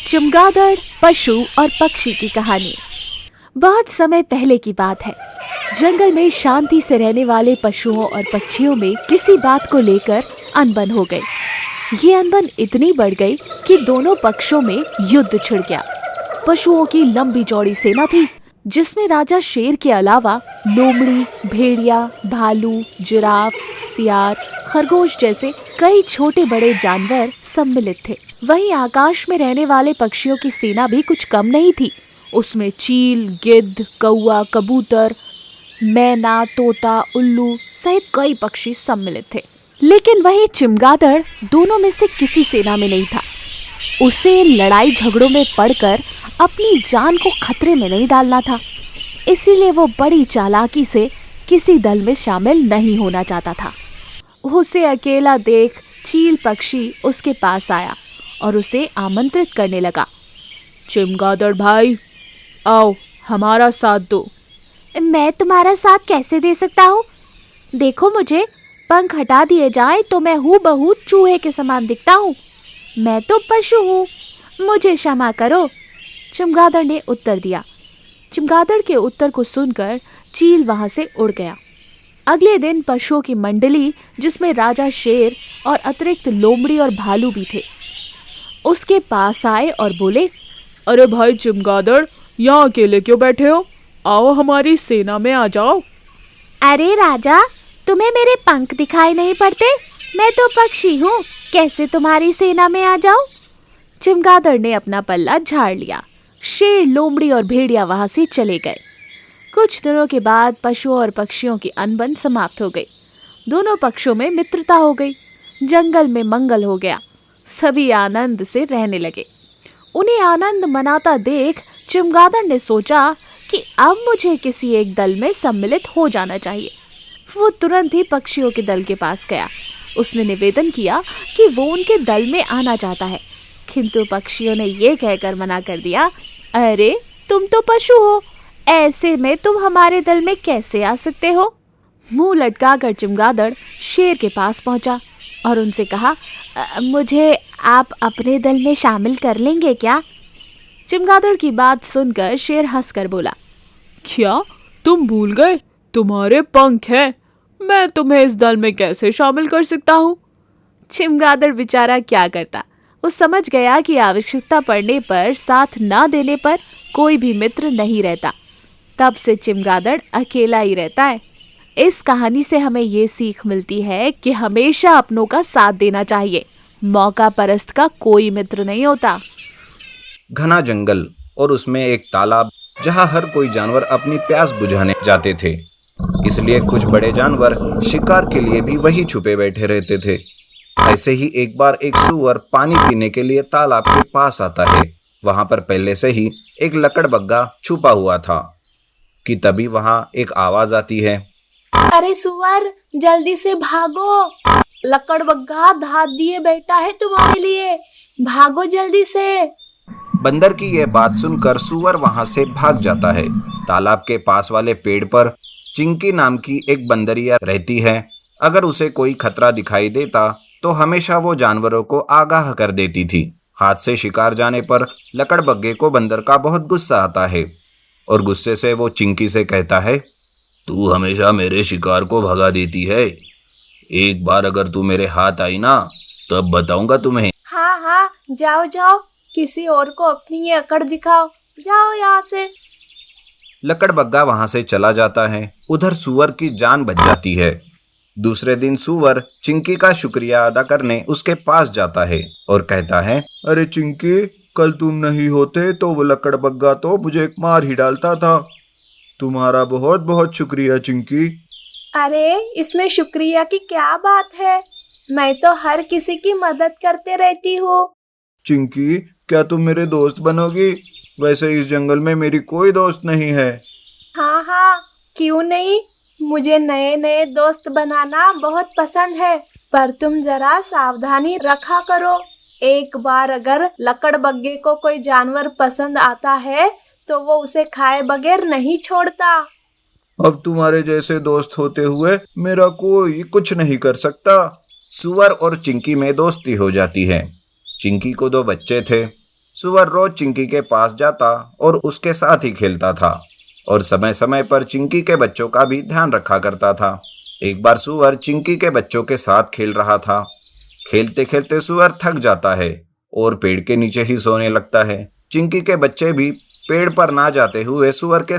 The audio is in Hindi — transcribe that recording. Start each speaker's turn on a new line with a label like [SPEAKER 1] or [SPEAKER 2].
[SPEAKER 1] चमगादड़, पशु और पक्षी की कहानी। बहुत समय पहले की बात है। जंगल में शांति से रहने वाले पशुओं और पक्षियों में किसी बात को लेकर अनबन हो गई। ये अनबन इतनी बढ़ गई कि दोनों पक्षों में युद्ध छिड़ गया। पशुओं की लंबी चौड़ी सेना थी, जिसमें राजा शेर के अलावा लोमड़ी, भेड़िया, भालू, जिराफ, सियार, खरगोश जैसे कई छोटे बड़े जानवर सम्मिलित थे। वहीं आकाश में रहने वाले पक्षियों की सेना भी कुछ कम नहीं थी। उसमें चील, गिद्ध, कौआ, कबूतर, मैना, तोता, उल्लू सहित कई पक्षी सम्मिलित थे। लेकिन वही चमगादड़ दोनों में से किसी सेना में नहीं था। उसे लड़ाई झगड़ों में पड़कर अपनी जान को खतरे में नहीं डालना था, इसीलिए वो बड़ी चालाकी से किसी दल में शामिल नहीं होना चाहता था। उसे अकेला देख चील पक्षी उसके पास आया और उसे आमंत्रित करने लगा। चमगादड़ भाई, आओ हमारा साथ दो। मैं तुम्हारा साथ कैसे दे सकता हूँ? देखो, मुझे पंख हटा दिए जाएं तो मैं हूबहू चूहे के समान दिखता हूँ। मैं तो पशु हूँ, मुझे क्षमा करो। चमगादड़ ने उत्तर दिया। चमगादड़ के उत्तर को सुनकर चील वहां से उड़ गया। अगले दिन पशुओं की मंडली, जिसमें राजा शेर और अतिरिक्त लोमड़ी और भालू भी थे, उसके पास आए और बोले, अरे भाई चमगादड़, यहाँ अकेले क्यों बैठे हो? आओ हमारी सेना में आ जाओ। अरे राजा, तुम्हें मेरे पंख दिखाई नहीं पड़ते? मैं तो पक्षी हूँ, कैसे तुम्हारी सेना में आ जाऊं? चमगादड़ ने अपना पल्ला झाड़ लिया। शेर, लोमड़ी और भेड़िया वहां से चले गए। कुछ दिनों के बाद पशुओं और पक्षियों की अनबन समाप्त हो गई। दोनों पक्षों में मित्रता हो गई। जंगल में मंगल हो गया। सभी आनंद से रहने लगे। उन्हें आनंद मनाता देख चमगादड़ ने सोचा कि अब मुझे किसी एक दल में सम्मिलित हो जाना चाहिए। वो तुरंत ही पक्षियों के दल के पास गया। उसने निवेदन किया कि वो उनके दल में आना चाहता है, किंतु पक्षियों ने ये कहकर मना कर दिया, अरे तुम तो पशु हो, ऐसे में तुम हमारे दल में कैसे आ सकते हो? मुंह लटकाकर चमगादड़ शेर के पास पहुंचा और उनसे कहा, मुझे आप अपने दल में शामिल कर लेंगे क्या? चमगादड़ की बात सुनकर शेर हंसकर बोला, क्या तुम भूल गए? तुम्हारे पंख हैं, मैं तुम्हें इस दल में कैसे शामिल कर सकता हूँ? चमगादड़ बेचारा क्या करता। वो समझ गया कि आवश्यकता पड़ने पर, साथ ना देने पर कोई भी मित्र नहीं रहता। तब से चमगादड़ अकेला ही रहता है। इस कहानी से हमें ये सीख मिलती है कि हमेशा अपनों का साथ देना चाहिए। मौका परस्त का कोई मित्र नहीं होता।
[SPEAKER 2] घना जंगल और उसमें एक तालाब, जहाँ हर कोई जानवर अपनी प्यास बुझाने जाते थे। इसलिए कुछ बड़े जानवर शिकार के लिए भी वही छुपे बैठे रहते थे। ऐसे ही एक बार एक सूअर पानी पीने के लिए तालाब के पास आता है। वहां पर पहले से ही एक लकड़बग्गा छुपा हुआ था कि तभी वहां एक आवाज आती है,
[SPEAKER 3] अरे सूअर, जल्दी से भागो, लकड़बग्गा धात दिए बैठा है तुम्हारे लिए, भागो जल्दी से।
[SPEAKER 2] बंदर की यह बात सुनकर सूअर वहां से भाग जाता है। तालाब के पास वाले पेड़ पर चिंकी नाम की एक बंदरिया रहती है। अगर उसे कोई खतरा दिखाई देता तो हमेशा वो जानवरों को आगाह कर देती थी। हाथ से शिकार जाने पर लकड़बग्गे को बंदर का बहुत गुस्सा आता है और गुस्से से वो चिंकी से कहता है, तू हमेशा मेरे शिकार को भगा देती है। एक बार अगर तू मेरे हाथ आई ना, तब बताऊंगा तुम्हें।
[SPEAKER 3] हाँ हाँ, जाओ जाओ, किसी और को अपनी ये अकड़ दिखाओ, जाओ यहाँ से।
[SPEAKER 2] लकड़बग्गा वहां से चला जाता है। उधर सूअर की जान बच जाती है। दूसरे दिन सूअर चिंकी का शुक्रिया अदा करने उसके पास जाता है और कहता है, अरे चिंकी, कल तुम नहीं होते तो वो लकड़बग्गा तो मुझे मार ही डालता था। तुम्हारा बहुत बहुत शुक्रिया चिंकी।
[SPEAKER 3] अरे इसमें शुक्रिया की क्या बात है, मैं तो हर किसी की मदद करते रहती हूँ।
[SPEAKER 2] चिंकी, क्या तुम मेरे दोस्त बनोगी? वैसे इस जंगल में मेरी कोई दोस्त नहीं है।
[SPEAKER 3] हाँ हाँ, क्यों नहीं, मुझे नए नए दोस्त बनाना बहुत पसंद है, पर तुम जरा सावधानी रखा करो। एक बार अगर लकड़बग्गे को कोई जानवर पसंद आता है तो वो उसे खाए बगैर नहीं छोड़ता।
[SPEAKER 2] अब तुम्हारे जैसे दोस्त होते हुए मेरा कोई कुछ नहीं कर सकता। सूअर और चिंकी में दोस्ती हो जाती है। चिंकी को 2 बच्चे थे। सुअर रोज चिंकी के पास जाता और उसके साथ ही खेलता था और समय समय पर चिंकी के बच्चों का भी ध्यान रखा करता था। एक बार सुअर चिंकी के बच्चों के साथ खेल रहा था। खेलते खेलते सुअर थक जाता है और पेड़ के नीचे ही सोने लगता है। चिंकी के बच्चे भी पेड़ पर ना जाते हुए सुअर के